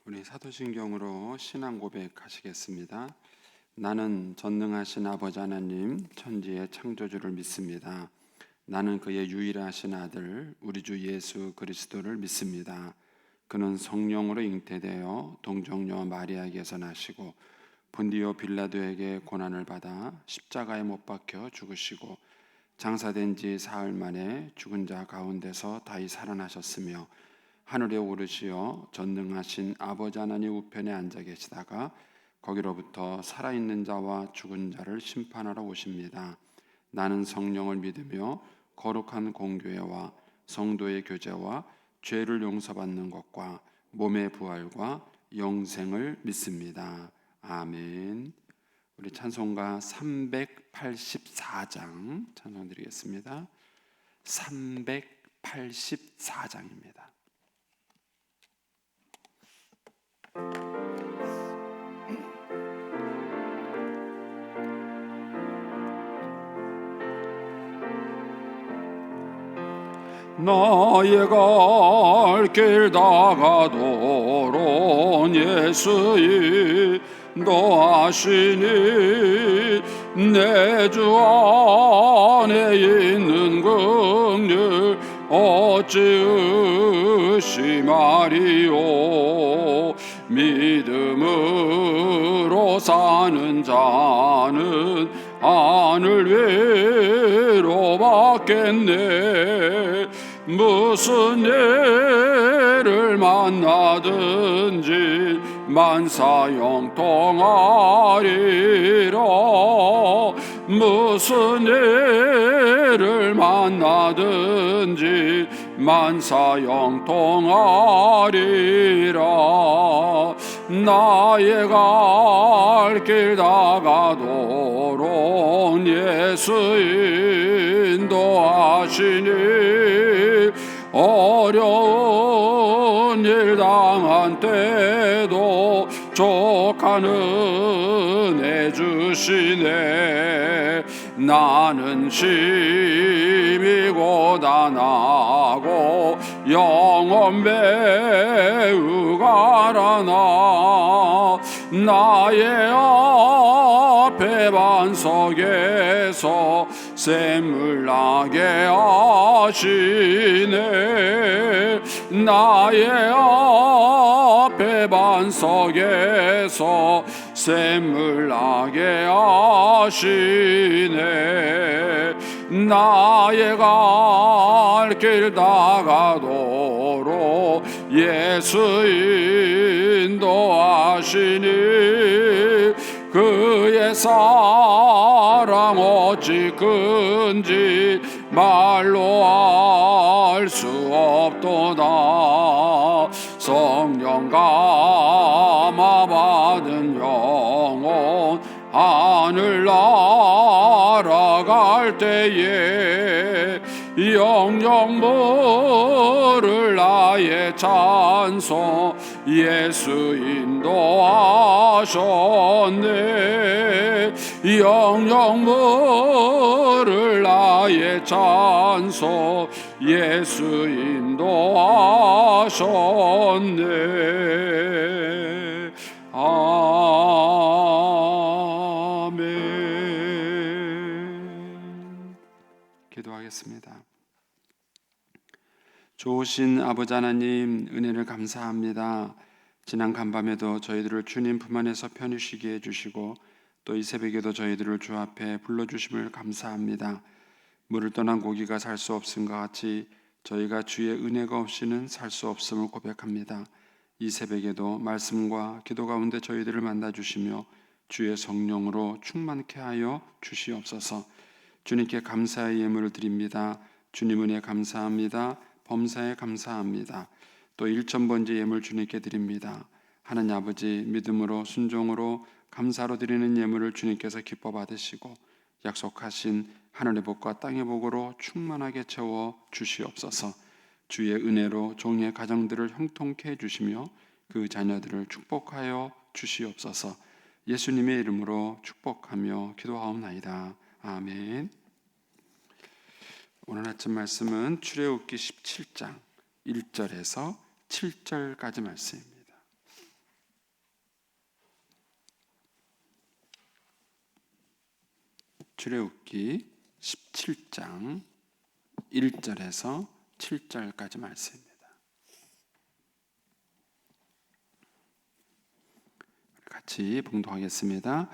우리 사도신경으로 신앙 고백하시겠습니다. 나는 전능하신 아버지 하나님 천지의 창조주를 믿습니다. 나는 그의 유일하신 아들 우리 주 예수 그리스도를 믿습니다. 그는 성령으로 잉태되어 동정녀 마리아에게서 나시고 본디오 빌라도에게 고난을 받아 십자가에 못 박혀 죽으시고 장사된 지 사흘 만에 죽은 자 가운데서 다시 살아나셨으며 하늘에 오르시어 전능하신 아버지 하나님 우편에 앉아 계시다가 거기로부터 살아있는 자와 죽은 자를 심판하러 오십니다. 나는 성령을 믿으며 거룩한 공교회와 성도의 교제와 죄를 용서받는 것과 몸의 부활과 영생을 믿습니다. 아멘. 우리 찬송가 384장 찬송 드리겠습니다. 384장입니다. 나의 갈 길 다가도록 예수 인도하시니 내 주 안에 있는 긍휼 어찌 의심하리요. 믿음으로 사는 자는 하늘 위로 받겠네. 무슨 일을 만나든지 만사형통하리라. 무슨 일을 만나든지 만사형통하리라. 나의 갈 길 다가도록 예수 인도하시니 어려운 일 당한 때도 족한 은혜 주시네. 나는 심히 고단하고 영혼 매우 가라나 나의 앞에 반석에서 샘물 나게 하시네. 나의 앞에 반석에서 샘물 나게 하시네. 나의 갈 길 다가도록 예수 인도하시니 그의 사랑 어찌 큰지 말로 알 수 없도다. 성령 감화 받은 영혼 하늘 날아갈 때에 영영 모를 나의 찬송 예수 인도하셨네. 영영 모를 나의 찬송 예수 인도하셨네. 아멘. 기도하겠습니다. 좋으신 아버지 하나님, 은혜를 감사합니다. 지난 간밤에도 저희들을 주님 품 안에서 편히 쉬게 해주시고 또 이 새벽에도 저희들을 주 앞에 불러주심을 감사합니다. 물을 떠난 고기가 살 수 없음과 같이 저희가 주의 은혜가 없이는 살 수 없음을 고백합니다. 이 새벽에도 말씀과 기도 가운데 저희들을 만나주시며 주의 성령으로 충만케 하여 주시옵소서. 주님께 감사의 예물을 드립니다. 주님 은혜 감사합니다. 범사에 감사합니다. 또 1,000번째 예물 주님께 드립니다. 하나님 아버지, 믿음으로 순종으로 감사로 드리는 예물을 주님께서 기뻐 받으시고 약속하신 하늘의 복과 땅의 복으로 충만하게 채워 주시옵소서. 주의 은혜로 종의 가정들을 형통케 해주시며 그 자녀들을 축복하여 주시옵소서. 예수님의 이름으로 축복하며 기도하옵나이다. 아멘. 오늘 아침 말씀은 출애굽기 17장 1절에서 7절까지 말씀입니다. 출애굽기 17장 1절에서 7절까지 말씀입니다. 같이 봉독하겠습니다.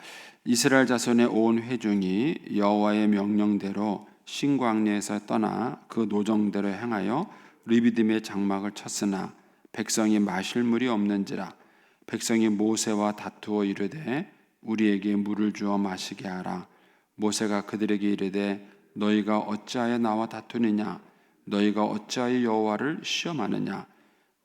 이스라엘 자손의 온 회중이 여호와의 명령대로 신광야에서 떠나 그 노정대로 행하여 르비딤의 장막을 쳤으나 백성이 마실 물이 없는지라. 백성이 모세와 다투어 이르되 우리에게 물을 주어 마시게 하라. 모세가 그들에게 이르되 너희가 어찌하여 나와 다투느냐? 너희가 어찌하여 여호와를 시험하느냐?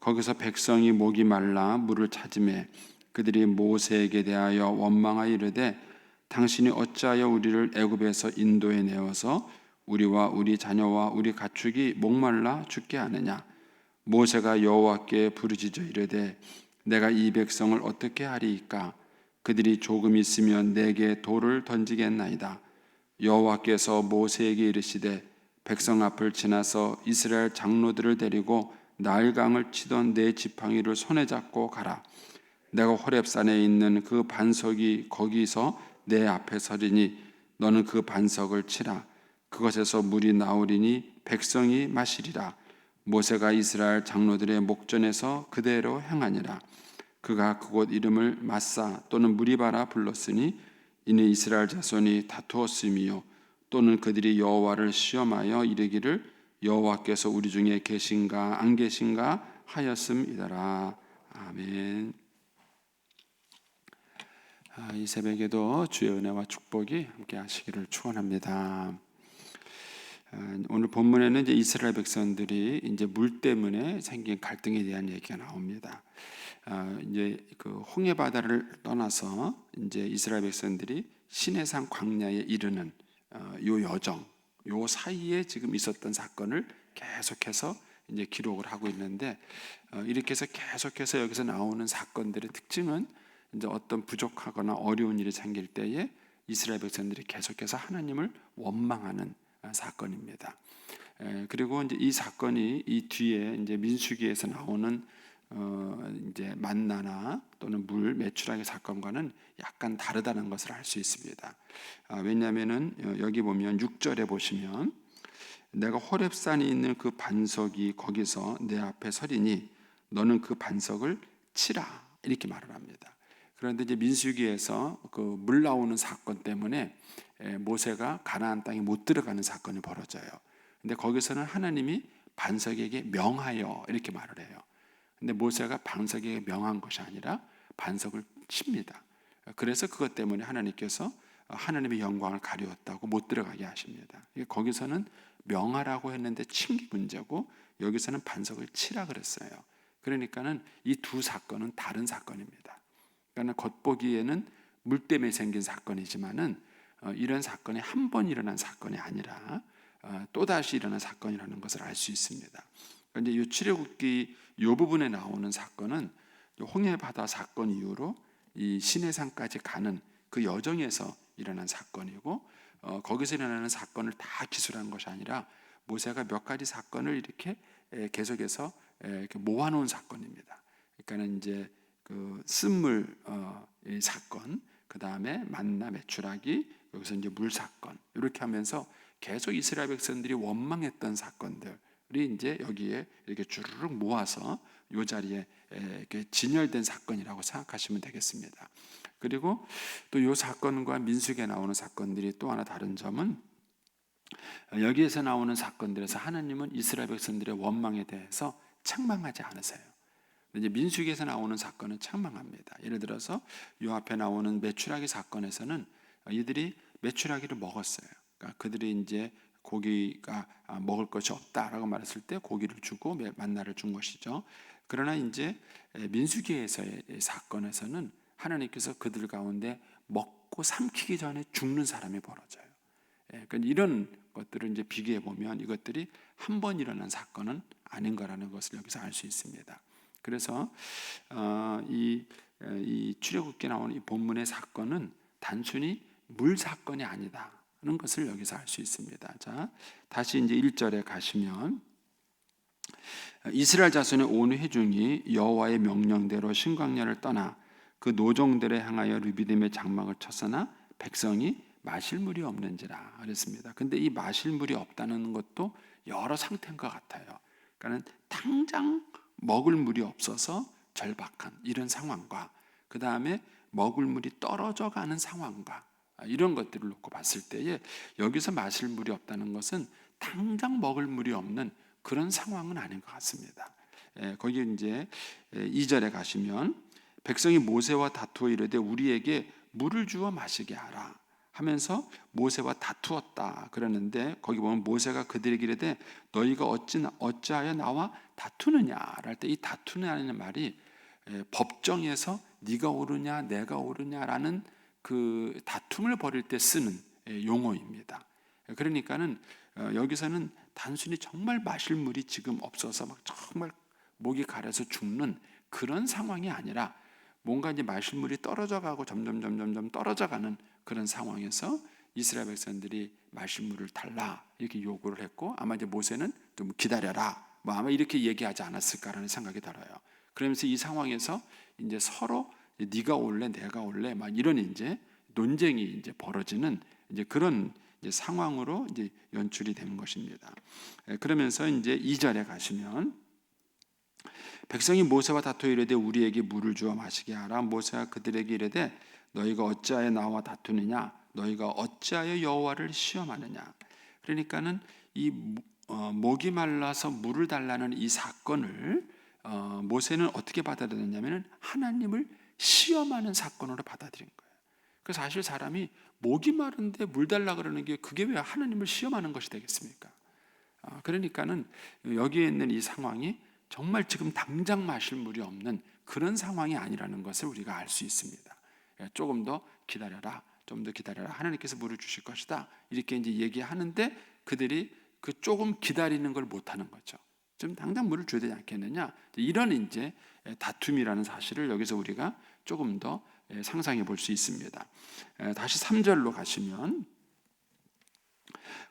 거기서 백성이 목이 말라 물을 찾으매 그들이 모세에게 대하여 원망하여 이르되 당신이 어찌하여 우리를 애굽에서 인도해 내어서 우리와 우리 자녀와 우리 가축이 목말라 죽게 하느냐? 모세가 여호와께 부르짖어 이르되 내가 이 백성을 어떻게 하리이까? 그들이 조금 있으면 내게 돌을 던지겠나이다. 여호와께서 모세에게 이르시되 백성 앞을 지나서 이스라엘 장로들을 데리고 나일강을 치던 내 지팡이를 손에 잡고 가라. 내가 호렙산에 있는 그 반석이 거기서 내 앞에 서리니 너는 그 반석을 치라. 그것에서 물이 나오리니 백성이 마시리라. 모세가 이스라엘 장로들의 목전에서 그대로 행하니라. 그가 그곳 이름을 마사 또는 무리바라 불렀으니 이는 이스라엘 자손이 다투었음이요 또는 그들이 여호와를 시험하여 이르기를 여호와께서 우리 중에 계신가 안 계신가 하였음이더라. 아멘. 이 새벽에도 주의 은혜와 축복이 함께 하시기를 축원합니다. 오늘 본문에는 이제 이스라엘 백성들이 이제 물 때문에 생긴 갈등에 대한 얘기가 나옵니다. 이제 그 홍해 바다를 떠나서 이제 이스라엘 백성들이 시내산 광야에 이르는 요 여정, 요 사이에 지금 있었던 사건을 계속해서 이제 기록을 하고 있는데 이렇게 해서 계속해서 여기서 나오는 사건들의 특징은 이제 어떤 부족하거나 어려운 일이 생길 때에 이스라엘 백성들이 계속해서 하나님을 원망하는 사건입니다. 그리고 이제 이 사건이 이 뒤에 이제 민수기에서 나오는 이제 만나나 또는 물 메추라기 사건과는 약간 다르다는 것을 알 수 있습니다. 왜냐하면은 여기 보면 6절에 보시면 내가 호렙산에 있는 그 반석이 거기서 내 앞에 서리니 너는 그 반석을 치라 이렇게 말을 합니다. 그런데 이제 민수기에서 그 물 나오는 사건 때문에 모세가 가나안 땅에 못 들어가는 사건이 벌어져요. 근데 거기서는 하나님이 반석에게 명하여 이렇게 말을 해요. 근데 모세가 반석에게 명한 것이 아니라 반석을 칩니다. 그래서 그것 때문에 하나님께서 하나님의 영광을 가리웠다고 못 들어가게 하십니다. 거기서는 명하라고 했는데 친 게 문제고 여기서는 반석을 치라 그랬어요. 그러니까는 이 두 사건은 다른 사건입니다. 그러니까 겉보기에는 물 때문에 생긴 사건이지만은 이런 사건이 한 번 일어난 사건이 아니라 또 다시 일어난 사건이라는 것을 알 수 있습니다. 그런데 이 출애굽기 이 부분에 나오는 사건은 홍해 바다 사건 이후로 이 시내산까지 가는 그 여정에서 일어난 사건이고 거기서 일어나는 사건을 다 기술한 것이 아니라 모세가 몇 가지 사건을 이렇게 계속해서 이렇게 모아놓은 사건입니다. 그러니까는 이제 그 쓴물 사건, 그 다음에 만나 메추라기, 여기서 이제 물 사건 이렇게 하면서 계속 이스라엘 백성들이 원망했던 사건들이 이제 여기에 이렇게 주르륵 모아서 이 자리에 이렇게 진열된 사건이라고 생각하시면 되겠습니다. 그리고 또 이 사건과 민수기에 나오는 사건들이 또 하나 다른 점은 여기에서 나오는 사건들에서 하나님은 이스라엘 백성들의 원망에 대해서 책망하지 않으세요. 이제 민수기에서 나오는 사건은 책망합니다. 예를 들어서 이 앞에 나오는 메추라기 사건에서는 이들이 메추라기를 먹었어요. 그러니까 그들이 이제 고기가 먹을 것이 없다라고 말했을 때 고기를 주고 만나를 준 것이죠. 그러나 이제 민수기에서의 사건에서는 하나님께서 그들 가운데 먹고 삼키기 전에 죽는 사람이 벌어져요. 그러니까 이런 것들을 이제 비교해 보면 이것들이 한 번 일어난 사건은 아닌 거라는 것을 여기서 알 수 있습니다. 그래서 이 출애굽기에 나오는 이 본문의 사건은 단순히 물 사건이 아니다는 것을 여기서 알 수 있습니다. 자, 다시 이제 1절에 가시면 이스라엘 자손의 온 회중이 여호와의 명령대로 신광야를 떠나 그 노정들에 향하여 르비딤의 장막을 쳤으나 백성이 마실 물이 없는지라 그랬습니다. 근데 이 마실 물이 없다는 것도 여러 상태인 것 같아요. 그러니까 당장 먹을 물이 없어서 절박한 이런 상황과 그 다음에 먹을 물이 떨어져 가는 상황과 이런 것들을 놓고 봤을 때에 여기서 마실 물이 없다는 것은 당장 먹을 물이 없는 그런 상황은 아닌 것 같습니다. 거기 이제 2절에 가시면 백성이 모세와 다투어 이르되 우리에게 물을 주어 마시게 하라 하면서 모세와 다투었다 그러는데 거기 보면 모세가 그들에게 이르되 너희가 어찌하여 나와 다투느냐 할 때 이 다투느냐는 말이 법정에서 네가 옳으냐 내가 옳으냐라는 그 다툼을 벌일 때 쓰는 용어입니다. 그러니까는 여기서는 단순히 정말 마실 물이 지금 없어서 막 정말 목이 가려서 죽는 그런 상황이 아니라 뭔가 이제 마실 물이 떨어져 가고 점점 떨어져 가는 그런 상황에서 이스라엘 백성들이 마실 물을 달라 이렇게 요구를 했고 아마 이제 모세는 좀 기다려라 뭐 아마 이렇게 얘기하지 않았을까라는 생각이 들어요. 그러면서 이 상황에서 이제 서로 네가 올래 내가 올래 막 이런 이제 논쟁이 이제 벌어지는 이제 그런 이제 상황으로 이제 연출이 되는 것입니다. 그러면서 이제 2절에 가시면 백성이 모세와 다투어 이르되 우리에게 물을 주어 마시게 하라. 모세가 그들에게 이르되 너희가 어찌하여 나와 다투느냐 너희가 어찌하여 여호와를 시험하느냐. 그러니까는 이 목이 말라서 물을 달라는 이 사건을 모세는 어떻게 받아들였냐면 하나님을 시험하는 사건으로 받아들인 거예요. 그래서 사실 사람이 목이 마른데 물 달라 그러는 게 그게 왜 하나님을 시험하는 것이 되겠습니까? 그러니까는 여기에 있는 이 상황이 정말 지금 당장 마실 물이 없는 그런 상황이 아니라는 것을 우리가 알 수 있습니다. 조금 더 기다려라, 좀 더 기다려라. 하나님께서 물을 주실 것이다. 이렇게 이제 얘기하는데 그들이 그 조금 기다리는 걸 못하는 거죠. 좀 당장 물을 줘야 되지 않겠느냐? 이런 이제 다툼이라는 사실을 여기서 우리가 조금 더 상상해 볼 수 있습니다. 다시 3절로 가시면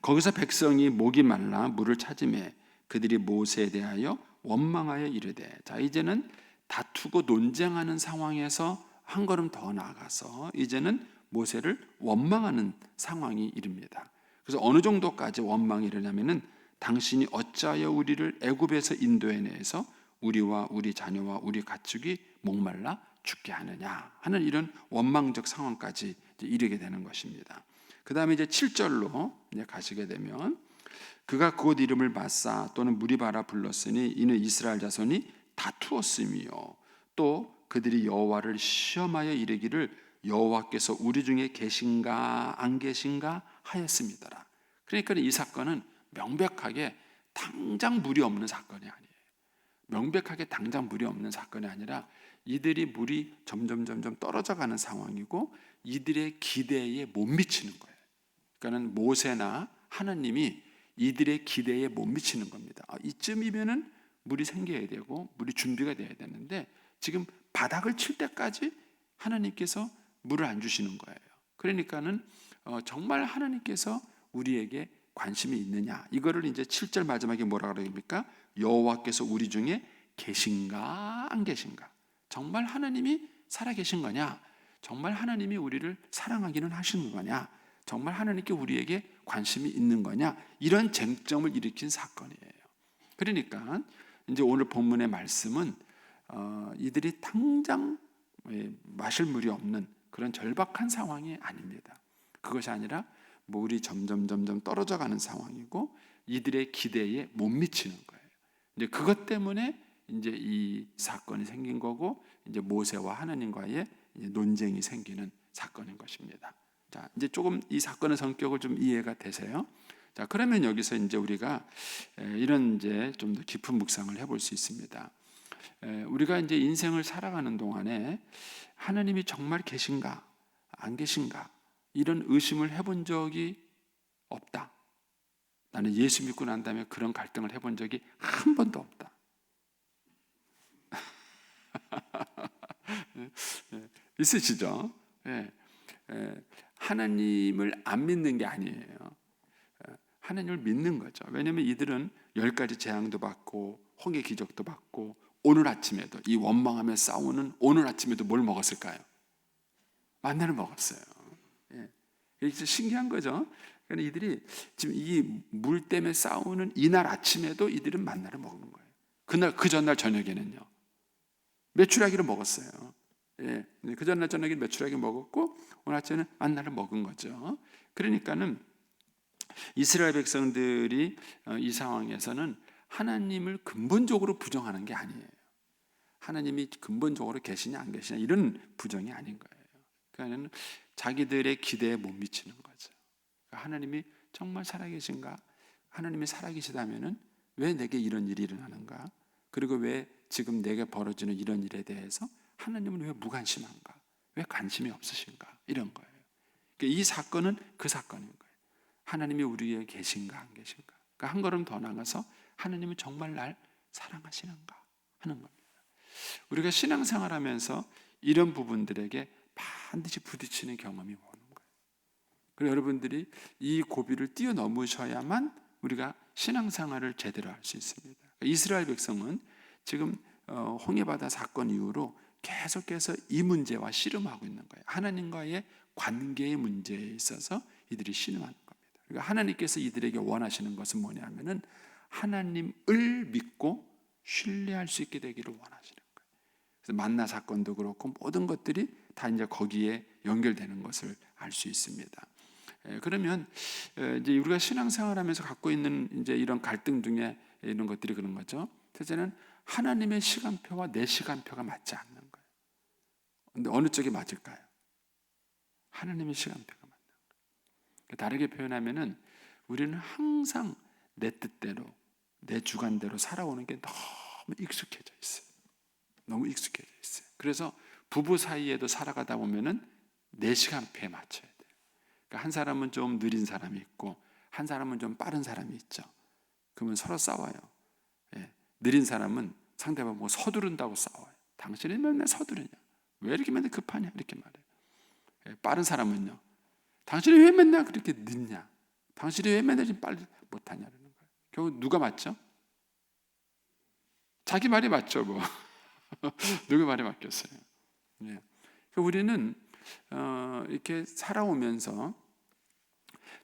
거기서 백성이 목이 말라 물을 찾음에 그들이 모세에 대하여 원망하여 이르되 자 이제는 다투고 논쟁하는 상황에서 한 걸음 더 나아가서 이제는 모세를 원망하는 상황이 이릅니다. 그래서 어느 정도까지 원망이 이르냐면은 당신이 어찌하여 우리를 애굽에서 인도해내서 우리와 우리 자녀와 우리 가축이 목말라 죽게 하느냐 하는 이런 원망적 상황까지 이르게 되는 것입니다. 그 다음에 이제 7절로 이제 가시게 되면 그가 곧 이름을 마사 또는 무리바라 불렀으니 이는 이스라엘 자손이 다투었으며 또 그들이 여호와를 시험하여 이르기를 여호와께서 우리 중에 계신가 안 계신가 하였습니다라. 그러니까 이 사건은 명백하게 당장 물이 없는 사건이 아니에요. 명백하게 당장 물이 없는 사건이 아니라 이들이 물이 점점 떨어져가는 상황이고 이들의 기대에 못 미치는 거예요. 그러니까는 모세나 하나님이 이들의 기대에 못 미치는 겁니다. 이쯤이면은 물이 생겨야 되고 물이 준비가 돼야 되는데 지금 바닥을 칠 때까지 하나님께서 물을 안 주시는 거예요. 그러니까는 정말 하나님께서 우리에게 관심이 있느냐 이거를 이제 7절 마지막에 뭐라 그럽니까? 여호와께서 우리 중에 계신가 안 계신가? 정말 하나님이 살아계신 거냐? 정말 하나님이 우리를 사랑하기는 하시는 거냐? 정말 하나님께 우리에게 관심이 있는 거냐? 이런 쟁점을 일으킨 사건이에요. 그러니까 이제 오늘 본문의 말씀은 이들이 당장 마실 물이 없는 그런 절박한 상황이 아닙니다. 그것이 아니라 물이 점점 떨어져가는 상황이고 이들의 기대에 못 미치는 거예요. 이제 그것 때문에 이제 이 사건이 생긴 거고 이제 모세와 하나님과의 논쟁이 생기는 사건인 것입니다. 자, 이제 조금 이 사건의 성격을 좀 이해가 되세요? 자, 그러면 여기서 이제 우리가 이런 이제 좀 더 깊은 묵상을 해볼 수 있습니다. 우리가 이제 인생을 살아가는 동안에 하나님이 정말 계신가 안 계신가 이런 의심을 해본 적이 없다. 나는 예수 믿고 난 다음에 그런 갈등을 해본 적이 한 번도 없다. 있으시죠? 하나님을 안 믿는 게 아니에요. 하나님을 믿는 거죠. 왜냐하면 이들은 10가지 재앙도 받고 홍해 기적도 받고 오늘 아침에도 이 원망하며 싸우는 오늘 아침에도 뭘 먹었을까요? 만나를 먹었어요. 이게 신기한 거죠. 그러니까 이들이 지금 이 물 때문에 싸우는 이날 아침에도 이들은 만나를 먹는 거예요. 그날 그 전날 저녁에는요. 메추라기를 먹었어요. 예, 그 전날 저녁에 메추라기 먹었고 오늘 아침에는 만나를 먹은 거죠. 그러니까는 이스라엘 백성들이 이 상황에서는 하나님을 근본적으로 부정하는 게 아니에요. 하나님이 근본적으로 계시냐 안 계시냐 이런 부정이 아닌 거예요. 그러니까 자기들의 기대에 못 미치는 거죠. 그러니까 하나님이 정말 살아계신가? 하나님이 살아계시다면은 왜 내게 이런 일이 일어나는가? 그리고 왜 지금 내게 벌어지는 이런 일에 대해서 하나님은 왜 무관심한가? 왜 관심이 없으신가? 이런 거예요. 그러니까 이 사건은 그 사건인 거예요. 하나님이 우리에게 계신가 안 계신가? 그러니까 한 걸음 더 나가서 하나님은 정말 날 사랑하시는가 하는 겁니다. 우리가 신앙생활하면서 이런 부분들에게 반드시 부딪히는 경험이 오는 거예요. 그리고 여러분들이 이 고비를 뛰어넘으셔야만 우리가 신앙생활을 제대로 할 수 있습니다. 이스라엘 백성은 지금 홍해바다 사건 이후로 계속해서 이 문제와 씨름하고 있는 거예요. 하나님과의 관계의 문제에 있어서 이들이 씨름하는 겁니다. 그러니까 하나님께서 이들에게 원하시는 것은 뭐냐면은 하나님을 믿고 신뢰할 수 있게 되기를 원하시는 거예요. 그래서 만나 사건도 그렇고 모든 것들이 다 이제 거기에 연결되는 것을 알 수 있습니다. 그러면 이제 우리가 신앙생활하면서 갖고 있는 이제 이런 갈등 중에 이런 것들이 그런 거죠. 첫째는 하나님의 시간표와 내 시간표가 맞지 않는 거예요. 근데 어느 쪽이 맞을까요? 하나님의 시간표가 맞는 거예요. 다르게 표현하면은 우리는 항상 내 뜻대로 내 주관대로 살아오는 게 너무 익숙해져 있어요. 너무 익숙해져 있어요. 그래서 부부 사이에도 살아가다 보면은 내 시간표에 맞춰야 돼요. 그러니까 한 사람은 좀 느린 사람이 있고 한 사람은 좀 빠른 사람이 있죠. 그러면 서로 싸워요. 예. 느린 사람은 상대방 뭐 서두른다고 싸워요. 당신이 맨날 서두르냐? 왜 이렇게 맨날 급하냐? 이렇게 말해요. 예. 빠른 사람은요. 당신이 왜 맨날 그렇게 늦냐? 당신이 왜 맨날 좀 빨리 못하냐는 거예요. 결국 누가 맞죠? 자기 말이 맞죠, 뭐. 누구 말이 맞겠어요? 예. 우리는 이렇게 살아오면서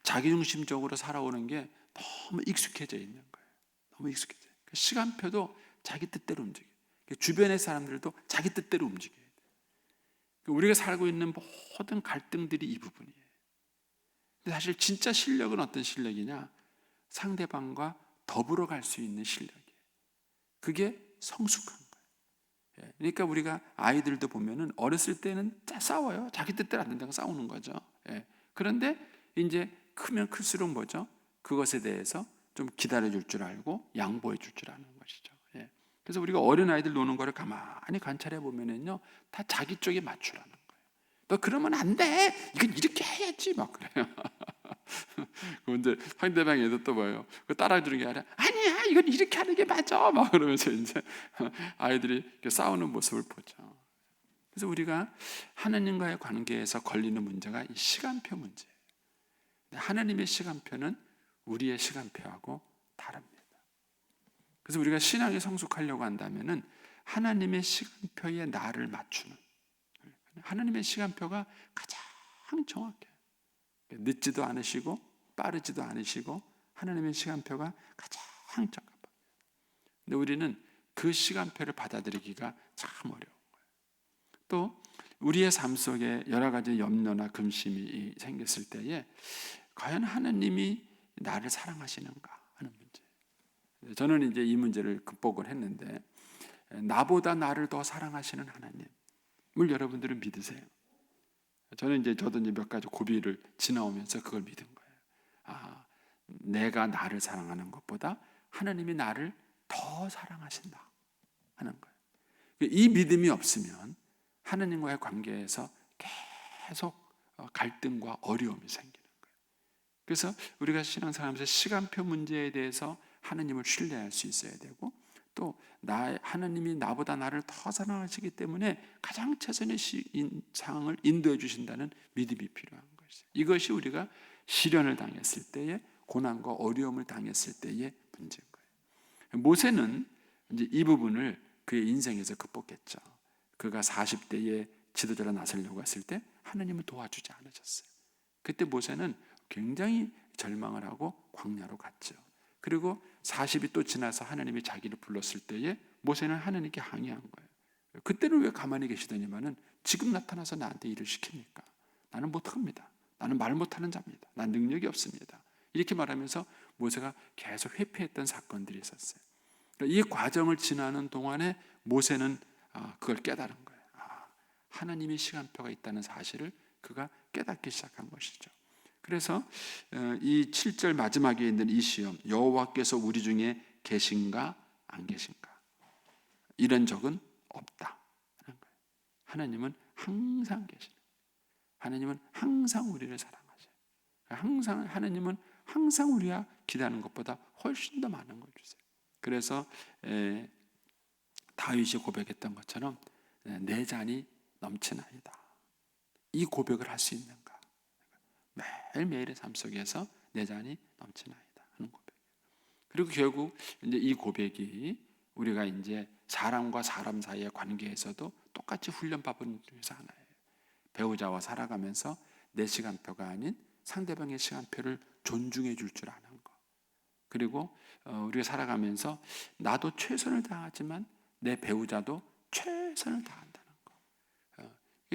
자기중심적으로 살아오는 게 너무 익숙해져 있는 거예요. 너무 익숙해져. 시간표도 자기 뜻대로 움직여요. 주변의 사람들도 자기 뜻대로 움직여야 돼요. 우리가 살고 있는 모든 갈등들이 이 부분이에요. 근데 사실 진짜 실력은 어떤 실력이냐? 상대방과 더불어 갈 수 있는 실력이에요. 그게 성숙한 거예요. 그러니까 우리가 아이들도 보면은 어렸을 때는 싸워요. 자기 뜻대로 안 된다고 싸우는 거죠. 그런데 이제 크면 클수록 뭐죠? 그것에 대해서 좀 기다려줄 줄 알고 양보해 줄 줄 아는 것이죠. 그래서 우리가 어린 아이들 노는 거를 가만히 관찰해 보면은요, 다 자기 쪽에 맞추라는 거예요. 너 그러면 안 돼. 이건 이렇게 해야지 막 그래요. 근데 상대방 애도 또 뭐예요? 그 따라주는 게 아니라 아니야, 이건 이렇게 하는 게 맞아. 막 그러면서 이제 아이들이 싸우는 모습을 보죠. 그래서 우리가 하나님과의 관계에서 걸리는 문제가 이 시간표 문제예요. 하나님의 시간표는 우리의 시간표하고 다릅니다. 그래서 우리가 신앙에 성숙하려고 한다면은 하나님의 시간표에 나를 맞추는, 하나님의 시간표가 가장 정확해요. 늦지도 않으시고 빠르지도 않으시고 하나님의 시간표가 가장 적합합니다. 근데 우리는 그 시간표를 받아들이기가 참 어려운 거예요. 또 우리의 삶 속에 여러 가지 염려나 근심이 생겼을 때에 과연 하나님이 나를 사랑하시는가 하는 문제. 저는 이제 이 문제를 극복을 했는데, 나보다 나를 더 사랑하시는 하나님을 여러분들은 믿으세요? 저는 저도 몇 가지 고비를 지나오면서 그걸 믿은 거예요. 아, 내가 나를 사랑하는 것보다 하나님이 나를 더 사랑하신다 하는 거예요. 이 믿음이 없으면 하나님과의 관계에서 계속 갈등과 어려움이 생기는 거예요. 그래서 우리가 신앙생활하면서 시간표 문제에 대해서 하나님을 신뢰할 수 있어야 되고, 또 하나님이 나보다 나를 더 사랑하시기 때문에 가장 최선의 상황을 인도해 주신다는 믿음이 필요한 것이죠. 이것이 우리가 시련을 당했을 때에, 고난과 어려움을 당했을 때의 문제인 거예요. 모세는 이제 이 부분을 그의 인생에서 극복했죠. 그가 40대에 지도자로 나서려고 했을 때 하나님은 도와주지 않으셨어요. 그때 모세는 굉장히 절망을 하고 광야로 갔죠. 그리고 40이 또 지나서 하나님이 자기를 불렀을 때에 모세는 하나님께 항의한 거예요. 그때는 왜 가만히 계시더니만은 지금 나타나서 나한테 일을 시킵니까? 나는 못합니다. 나는 말 못하는 자입니다. 난 능력이 없습니다. 이렇게 말하면서 모세가 계속 회피했던 사건들이 있었어요. 이 과정을 지나는 동안에 모세는 그걸 깨달은 거예요. 하나님의 시간표가 있다는 사실을 그가 깨닫기 시작한 것이죠. 그래서 이 7절 마지막에 있는 이 시험, 여호와께서 우리 중에 계신가 안 계신가, 이런 적은 없다 하는 거예요. 하나님은 항상 계시는 거예요. 하나님은 항상 우리를 사랑하셔요. 항상 하나님은 항상 우리가 기대하는 것보다 훨씬 더 많은 걸 주세요. 그래서 다윗이 고백했던 것처럼 내 잔이 넘치나이다. 이 고백을 할 수 있는가? 매일매일의 삶 속에서 내 잔이 넘치나이다 하는 고백. 그리고 결국 이제 이 고백이 우리가 이제 사람과 사람 사이의 관계에서도 똑같이 훈련받은 중에서 하나예요. 배우자와 살아가면서 내 시간표가 아닌 상대방의 시간표를 존중해 줄 줄 아는 거. 그리고 우리가 살아가면서 나도 최선을 다하지만 내 배우자도 최선을 다한다는 거.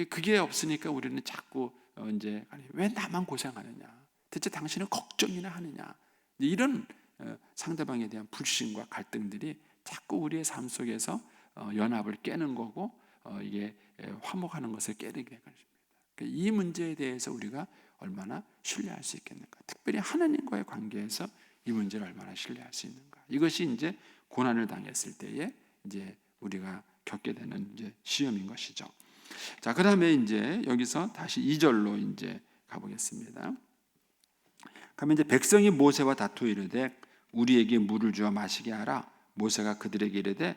그게 없으니까 우리는 자꾸 이제 왜 나만 고생하느냐, 대체 당신은 걱정이나 하느냐, 이런 상대방에 대한 불신과 갈등들이 자꾸 우리의 삶 속에서 연합을 깨는 거고 이게 화목하는 것을 깨는 게 것입니다. 이 문제에 대해서 우리가 얼마나 신뢰할 수 있겠는가? 특별히 하나님과의 관계에서 이 문제를 얼마나 신뢰할 수 있는가? 이것이 이제 고난을 당했을 때에 이제 우리가 겪게 되는 이제 시험인 것이죠. 자, 그다음에 이제 여기서 다시 2절로 이제 가보겠습니다. 그러면 이제 백성이 모세와 다투 이르되 우리에게 물을 주어 마시게 하라. 모세가 그들에게 이르되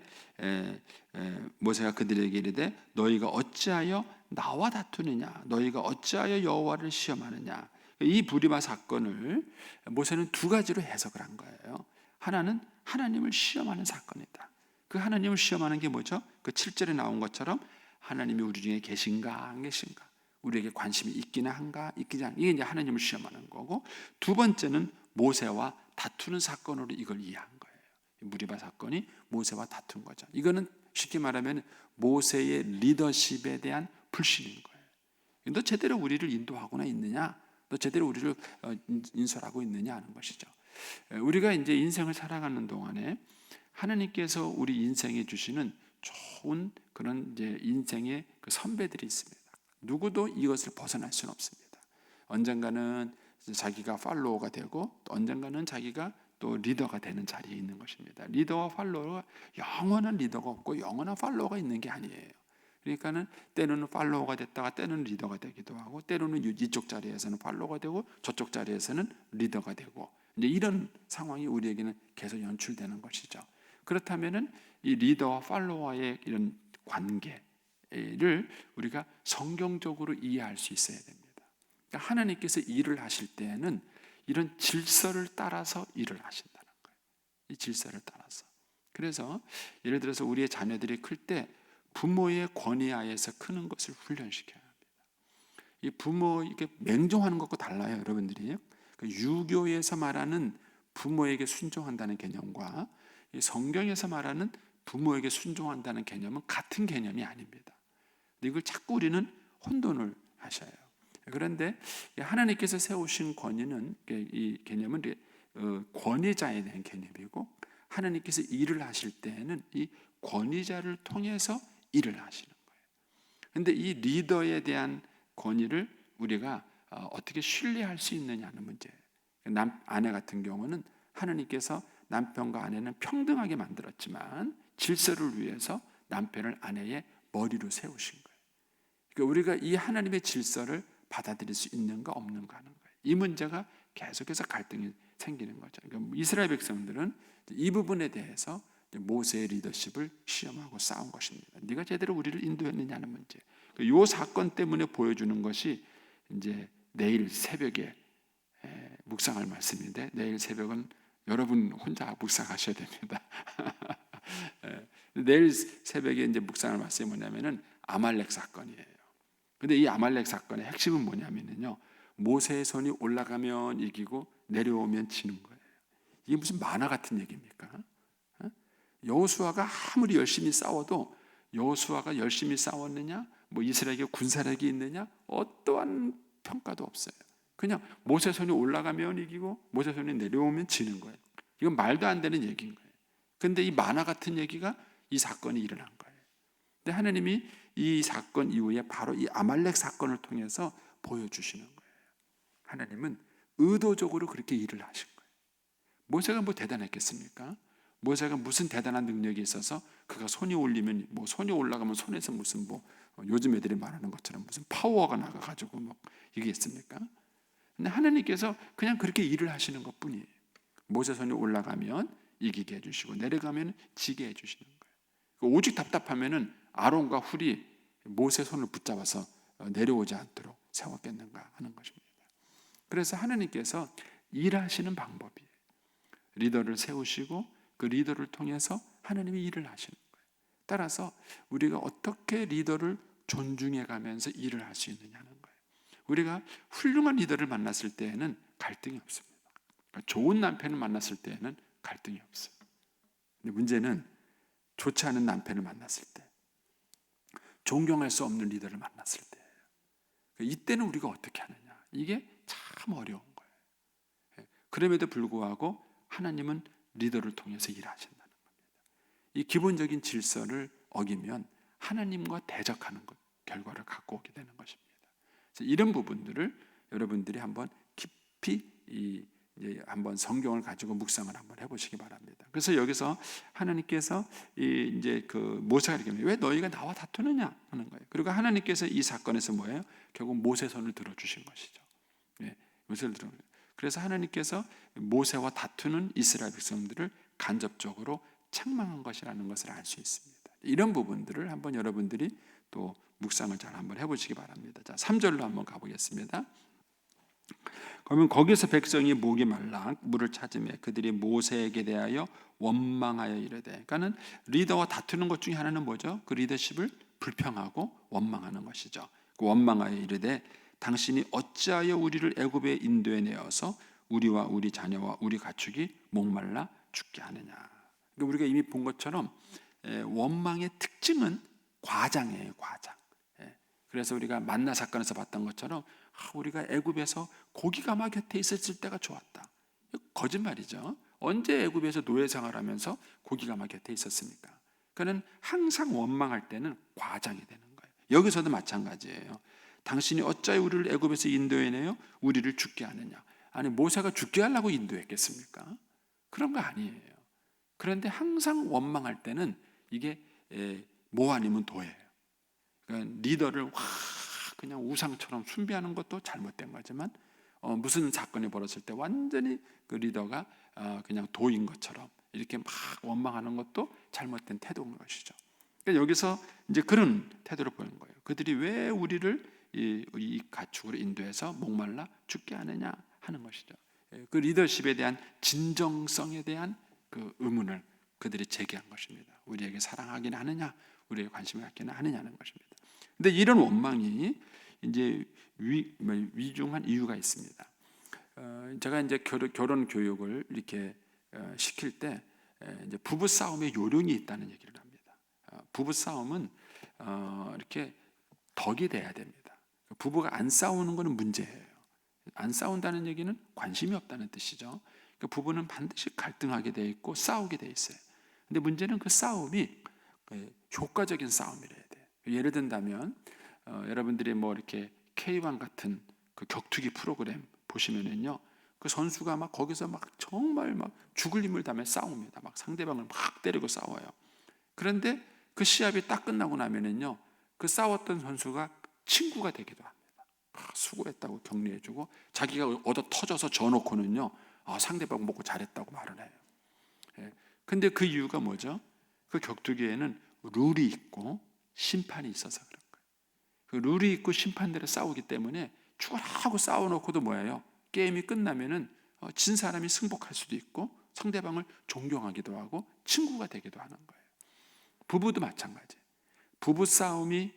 너희가 어찌하여 나와 다투느냐, 너희가 어찌하여 여호와를 시험하느냐. 이 부리마 사건을 모세는 두 가지로 해석을 한 거예요. 하나는 하나님을 시험하는 사건이다. 그 하나님을 시험하는 게 뭐죠? 그 7절에 나온 것처럼 하나님이 우리 중에 계신가 안 계신가, 우리에게 관심이 있기나 한가 있기지 않은가, 이게 이제 하나님을 시험하는 거고, 두 번째는 모세와 다투는 사건으로 이걸 이해한 거예요. 무리바 사건이 모세와 다툰 거죠. 이거는 쉽게 말하면 모세의 리더십에 대한 불신인 거예요. 너 제대로 우리를 인도하고나 있느냐? 너 제대로 우리를 인솔하고 있느냐 하는 것이죠. 우리가 이제 인생을 살아가는 동안에 하나님께서 우리 인생에 주시는 좋은 그런 이제 인생의 그 선배들이 있습니다. 누구도 이것을 벗어날 수는 없습니다. 언젠가는 자기가 팔로워가 되고 또 언젠가는 자기가 또 리더가 되는 자리에 있는 것입니다. 리더와 팔로워가 영원한 리더가 없고 영원한 팔로워가 있는 게 아니에요. 그러니까는 때로는 팔로워가 됐다가 때로는 리더가 되기도 하고, 때로는 이쪽 자리에서는 팔로워가 되고 저쪽 자리에서는 리더가 되고, 이제 이런 상황이 우리에게는 계속 연출되는 것이죠. 그렇다면은 이 리더와 팔로워의 이런 관계를 우리가 성경적으로 이해할 수 있어야 됩니다. 그러니까 하나님께서 일을 하실 때에는 이런 질서를 따라서 일을 하신다는 거예요. 이 질서를 따라서. 그래서 예를 들어서 우리의 자녀들이 클 때 부모의 권위하에서 크는 것을 훈련시켜야 합니다. 이 부모에게 맹종하는 것과 달라요, 여러분들이. 그 유교에서 말하는 부모에게 순종한다는 개념과 이 성경에서 말하는 부모에게 순종한다는 개념은 같은 개념이 아닙니다. 이걸 자꾸 우리는 혼돈을 하셔요. 그런데 하나님께서 세우신 권위는, 이 개념은 권위자에 대한 개념이고, 하나님께서 일을 하실 때에는 이 권위자를 통해서 일을 하시는 거예요. 그런데 이 리더에 대한 권위를 우리가 어떻게 신뢰할 수 있느냐는 문제예요. 아내 같은 경우는 하나님께서 남편과 아내는 평등하게 만들었지만 질서를 위해서 남편을 아내의 머리로 세우신 거예요. 그러니까 우리가 이 하나님의 질서를 받아들일 수 있는가 없는가 하는 거예요. 이 문제가 계속해서 갈등이 생기는 거죠. 그러니까 이스라엘 백성들은 이 부분에 대해서 모세의 리더십을 시험하고 싸운 것입니다. 네가 제대로 우리를 인도했느냐는 문제. 이 사건 때문에 보여주는 것이 이제 내일 새벽에 묵상할 말씀인데, 내일 새벽은 여러분 혼자 묵상하셔야 됩니다. 내일 새벽에 이제 묵상할 말씀이 뭐냐면은 아말렉 사건이에요. 근데 이 아말렉 사건의 핵심은 뭐냐면요, 모세의 손이 올라가면 이기고 내려오면 지는 거예요. 이게 무슨 만화 같은 얘기입니까? 여호수아가 아무리 열심히 싸워도 여호수아가 열심히 싸웠느냐, 뭐 이스라엘에게 군사력이 있느냐, 어떠한 평가도 없어요. 그냥 모세 손이 올라가면 이기고 모세 손이 내려오면 지는 거예요. 이건 말도 안 되는 얘기인 거예요. 그런데 이 만화 같은 얘기가 이 사건이 일어난 거예요. 근데 하나님이 이 사건 이후에 바로 이 아말렉 사건을 통해서 보여주시는 거예요. 하나님은 의도적으로 그렇게 일을 하신 거예요. 모세가 뭐 대단했겠습니까? 모세가 무슨 대단한 능력이 있어서 그가 손이 올리면 뭐 손이 올라가면 손에서 무슨 뭐 요즘 애들이 말하는 것처럼 무슨 파워가 나가가지고 뭐 이게 있습니까? 근데 하나님께서 그냥 그렇게 일을 하시는 것뿐이에요. 모세 손이 올라가면 이기게 해주시고 내려가면 지게 해주시는 거예요. 오직 답답하면은 아론과 훌이 모세 손을 붙잡아서 내려오지 않도록 세웠겠는가 하는 것입니다. 그래서 하나님께서 일하시는 방법이에요. 리더를 세우시고 그 리더를 통해서 하나님이 일을 하시는 거예요. 따라서 우리가 어떻게 리더를 존중해 가면서 일을 할 수 있느냐는 거예요. 우리가 훌륭한 리더를 만났을 때에는 갈등이 없습니다. 좋은 남편을 만났을 때에는 갈등이 없어요. 근데 문제는 좋지 않은 남편을 만났을 때, 존경할 수 없는 리더를 만났을 때예요. 이때는 우리가 어떻게 하느냐, 이게 참 어려운 거예요. 그럼에도 불구하고 하나님은 리더를 통해서 일하신다는 겁니다. 이 기본적인 질서를 어기면 하나님과 대적하는 것, 결과를 갖고 오게 되는 것입니다. 그래서 이런 부분들을 여러분들이 한번 깊이 이제 한번 성경을 가지고 묵상을 한번 해보시기 바랍니다. 그래서 여기서 하나님께서 이제 그 모세가 이렇게 왜 너희가 나와 다투느냐 하는 거예요. 그리고 하나님께서 이 사건에서 뭐예요? 결국 모세 손을 들어주신 것이죠. 네, 모세를 들어. 그래서 하나님께서 모세와 다투는 이스라엘 백성들을 간접적으로 책망한 것이라는 것을 알 수 있습니다. 이런 부분들을 한번 여러분들이 또 묵상을 잘 한번 해보시기 바랍니다. 자, 3절로 한번 가보겠습니다. 그러면 거기서 백성이 목이 말라 물을 찾으며 그들이 모세에게 대하여 원망하여 이르되, 그러니까는 리더와 다투는 것 중에 하나는 뭐죠? 그 리더십을 불평하고 원망하는 것이죠. 그 원망하여 이르되 당신이 어찌하여 우리를 애굽에 인도해 내어서 우리와 우리 자녀와 우리 가축이 목말라 죽게 하느냐. 그러니까 우리가 이미 본 것처럼 원망의 특징은 과장이에요, 과장. 그래서 우리가 만나 사건에서 봤던 것처럼 우리가 애굽에서 고기가마 곁에 있었을 때가 좋았다. 거짓말이죠. 언제 애굽에서 노예 생활하면서 고기가마 곁에 있었습니까? 그는 항상 원망할 때는 과장이 되는 거예요. 여기서도 마찬가지예요. 당신이 어찌하여 우리를 애굽에서 인도해내요? 우리를 죽게 하느냐. 아니, 모세가 죽게 하려고 인도했겠습니까? 그런 거 아니에요. 그런데 항상 원망할 때는 이게 뭐 아니면 도예요. 그러니까 리더를 그냥 우상처럼 숭배하는 것도 잘못된 거지만 무슨 사건이 벌어졌을 때 완전히 그 리더가 그냥 도인 것처럼 이렇게 막 원망하는 것도 잘못된 태도인 것이죠. 그러니까 여기서 이제 그런 태도를 보는 거예요. 그들이 왜 우리를 이 가축으로 인도해서 목말라 죽게 하느냐 하는 것이죠. 그 리더십에 대한 진정성에 대한 그 의문을 그들이 제기한 것입니다. 우리에게 사랑하기는 하느냐, 우리에게 관심을 갖기는 하느냐는 것입니다. 근데 이런 원망이 이제 위중한 이유가 있습니다. 제가 이제 결혼 교육을 이렇게 시킬 때 이제 부부 싸움에 요령이 있다는 얘기를 합니다. 부부 싸움은 이렇게 덕이 돼야 됩니다. 부부가 안 싸우는 것은 문제예요. 안 싸운다는 얘기는 관심이 없다는 뜻이죠. 그러니까 부부는 반드시 갈등하게 돼 있고 싸우게 돼 있어요. 근데 문제는 그 싸움이 효과적인 싸움이래야 돼요. 예를 든다면 여러분들이 뭐 이렇게 K1 같은 그 격투기 프로그램 보시면은요, 그 선수가 막 거기서 막 정말 막 죽을 힘을 다해 싸웁니다. 막 상대방을 막 때리고 싸워요. 그런데 그 시합이 딱 끝나고 나면은요, 그 싸웠던 선수가 친구가 되기도 합니다. 수고했다고 격려해주고 자기가 얻어 터져서 져놓고는요, 상대방 보고 잘했다고 말을 해요. 근데 그 이유가 뭐죠? 그 격투기에는 룰이 있고 심판이 있어서 그런 거예요. 그 룰이 있고 심판대로 싸우기 때문에 죽으라고 싸워놓고도 뭐예요? 게임이 끝나면은 진 사람이 승복할 수도 있고 상대방을 존경하기도 하고 친구가 되기도 하는 거예요. 부부도 마찬가지. 부부 싸움이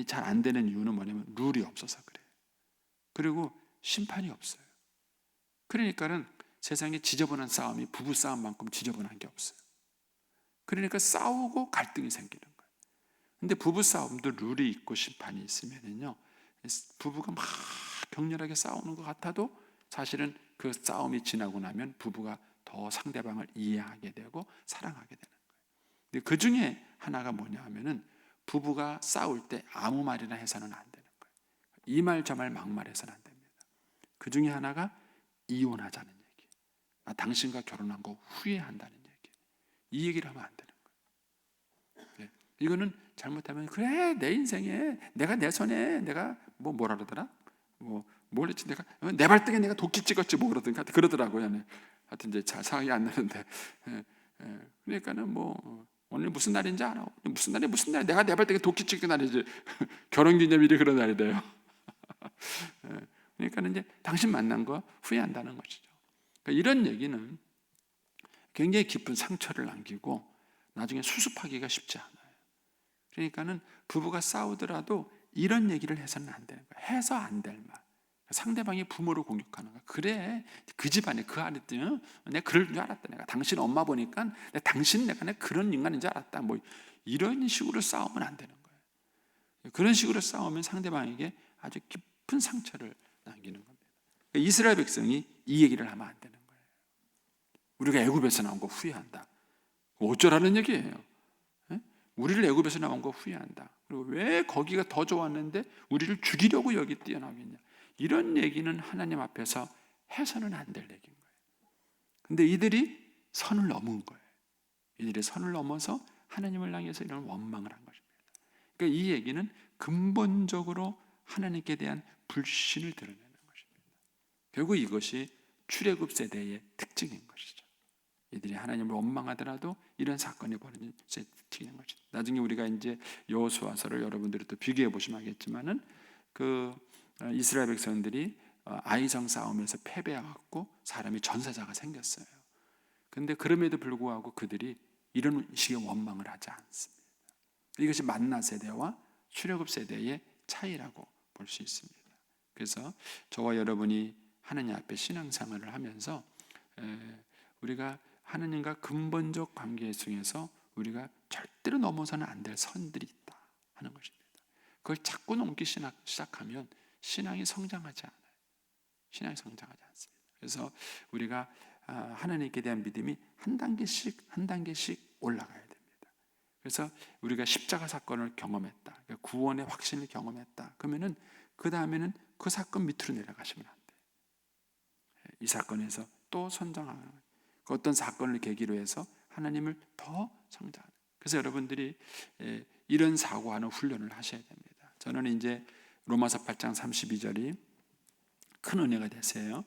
잘 안 되는 이유는 뭐냐면 룰이 없어서 그래요. 그리고 심판이 없어요. 그러니까는 세상에 지저분한 싸움이 부부 싸움만큼 지저분한 게 없어요. 그러니까 싸우고 갈등이 생기는 거예요. 근데 부부 싸움도 룰이 있고 심판이 있으면은요, 부부가 막 격렬하게 싸우는 것 같아도 사실은 그 싸움이 지나고 나면 부부가 더 상대방을 이해하게 되고 사랑하게 되는 거예요. 근데 그 중에 하나가 뭐냐 하면은 부부가 싸울 때 아무 말이나 해서는 안 되는 거예요. 이 말 저 말 막말해서는 안 됩니다. 그 중에 하나가 이혼하자는 얘기. 당신과 결혼한 거 후회한다는 얘기. 이 얘기를 하면 안 되는 거예요. 네. 이거는 잘못하면 그래 내 인생에 내가 내 손에 내가 뭐라 그러더라? 뭘 했지 내가 내 발등에 내가 도끼 찍었지 뭐 그러든가 그러더라고요. 네. 하여튼 이제 잘 생각이 안 나는데 그러니까는 오늘 무슨 날인지 알아? 무슨 날이 내가 내 발등에 도끼 찍은 날이지. 결혼기념일이 그런 날이 돼요. 그러니까는 이제 당신 만난 거 후회한다는 것이죠. 그러니까 이런 얘기는 굉장히 깊은 상처를 남기고 나중에 수습하기가 쉽지 않아요. 그러니까는 부부가 싸우더라도 이런 얘기를 해서는 안 되는 거예요. 해서 안 될 말. 상대방이 부모를 공격하는 거야. 그래, 그 집안에 그 안에 내가 그럴 줄 알았다. 내가 당신 엄마 보니까 내가 그런 인간인 줄 알았다. 이런 식으로 싸우면 안 되는 거예요. 그런 식으로 싸우면 상대방에게 아주 깊은 상처를 남기는 겁니다. 이스라엘 백성이 이 얘기를 하면 안 되는 거예요. 우리가 애굽에서 나온 거 후회한다. 어쩌라는 얘기예요. 우리를 애굽에서 나온 거 후회한다. 그리고 왜 거기가 더 좋았는데 우리를 죽이려고 여기 뛰어나오겠냐. 이런 얘기는 하나님 앞에서 해서는 안 될 얘기인 거예요. 근데 이들이 선을 넘은 거예요. 이들이 선을 넘어서 하나님을 향해서 이런 원망을 한 것입니다. 그러니까 이 얘기는 근본적으로 하나님께 대한 불신을 드러내는 것입니다. 결국 이것이 출애굽 세대의 특징인 것이죠. 이들이 하나님을 원망하더라도 이런 사건이 벌어진 특징인 것이죠. 나중에 우리가 이제 여호수아서를 여러분들이 또 비교해 보시면 알겠지만은 그 이스라엘 백성들이 아이성 싸움에서 패배해갖고 사람이 전사자가 생겼어요. 그런데 그럼에도 불구하고 그들이 이런 식의 원망을 하지 않습니다. 이것이 만나 세대와 출애굽 세대의 차이라고 볼 수 있습니다. 그래서 저와 여러분이 하나님 앞에 신앙생활을 하면서 우리가 하나님과 근본적 관계 중에서 우리가 절대로 넘어서는 안 될 선들이 있다 하는 것입니다. 그걸 자꾸 넘기 시작하면 신앙이 성장하지 않아요. 신앙이 성장하지 않습니다. 그래서 우리가 하나님께 대한 믿음이 한 단계씩 올라가야 됩니다. 그래서 우리가 십자가 사건을 경험했다. 그러니까 구원의 확신을 경험했다. 그러면은 그 다음에는 그 사건 밑으로 내려가시면 안 돼요. 이 사건에서 또 성장하는 거예요. 그 어떤 사건을 계기로 해서 하나님을 더 성장하는. 그래서 여러분들이 이런 사고하는 훈련을 하셔야 됩니다. 저는 이제 로마서 8장 32절이 큰 은혜가 되세요.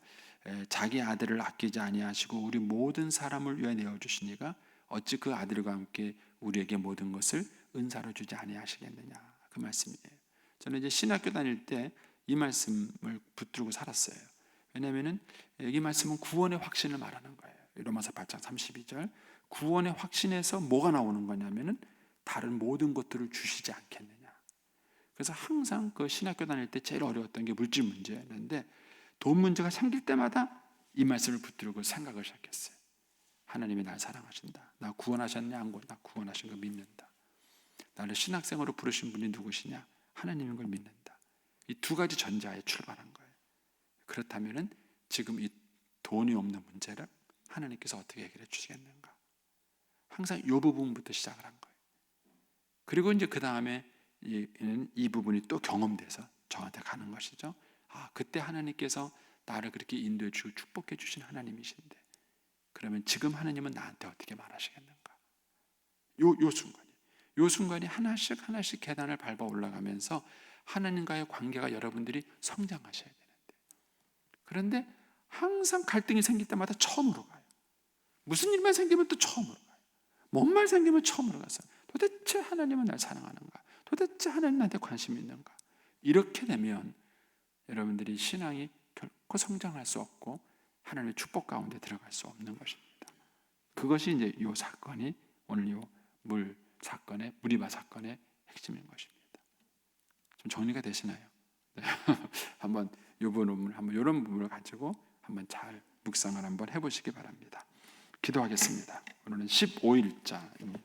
자기 아들을 아끼지 아니하시고 우리 모든 사람을 위하여 내어 주시니가 어찌 그 아들과 함께 우리에게 모든 것을 은사로 주지 아니하시겠느냐. 그 말씀이에요. 저는 이제 신학교 다닐 때 이 말씀을 붙들고 살았어요. 왜냐하면 이 말씀은 구원의 확신을 말하는 거예요. 로마서 8장 32절. 구원의 확신에서 뭐가 나오는 거냐면은 다른 모든 것들을 주시지 않겠느냐. 그래서 항상 그 신학교 다닐 때 제일 어려웠던 게 물질 문제였는데 돈 문제가 생길 때마다 이 말씀을 붙들고 생각을 시작했어요. 하나님이 날 사랑하신다. 나 구원하셨냐 안 구원? 나 구원하신 거 믿는다. 나를 신학생으로 부르신 분이 누구시냐? 하나님인 걸 믿는다. 이 두 가지 전제하에 출발한 거예요. 그렇다면은 지금 이 돈이 없는 문제를 하나님께서 어떻게 해결해 주시겠는가? 항상 이 부분부터 시작을 한 거예요. 그리고 이제 그 다음에 이 부분이 또 경험돼서 저한테 가는 것이죠. 그때 하나님께서 나를 그렇게 인도해 주고 축복해 주신 하나님이신데 그러면 지금 하나님은 나한테 어떻게 말하시겠는가? 요 순간이 하나씩 계단을 밟아 올라가면서 하나님과의 관계가 여러분들이 성장하셔야 되는데 그런데 항상 갈등이 생길 때마다 처음으로 가요. 무슨 일만 생기면 또 처음으로 가요. 뭔 말 생기면 처음으로 가서 도대체 하나님은 날 사랑하는가? 도대체 하나님 나한테 관심이 있는가? 이렇게 되면 여러분들이 신앙이 결코 성장할 수 없고 하나님의 축복 가운데 들어갈 수 없는 것입니다. 그것이 이제 이 사건이 오늘 이 무리바 사건의 핵심인 것입니다. 좀 정리가 되시나요? 한번 이 부분을 한번 이런 부분을 가지고 한번 잘 묵상을 한번 해보시기 바랍니다. 기도하겠습니다. 오늘은 15일자입니다.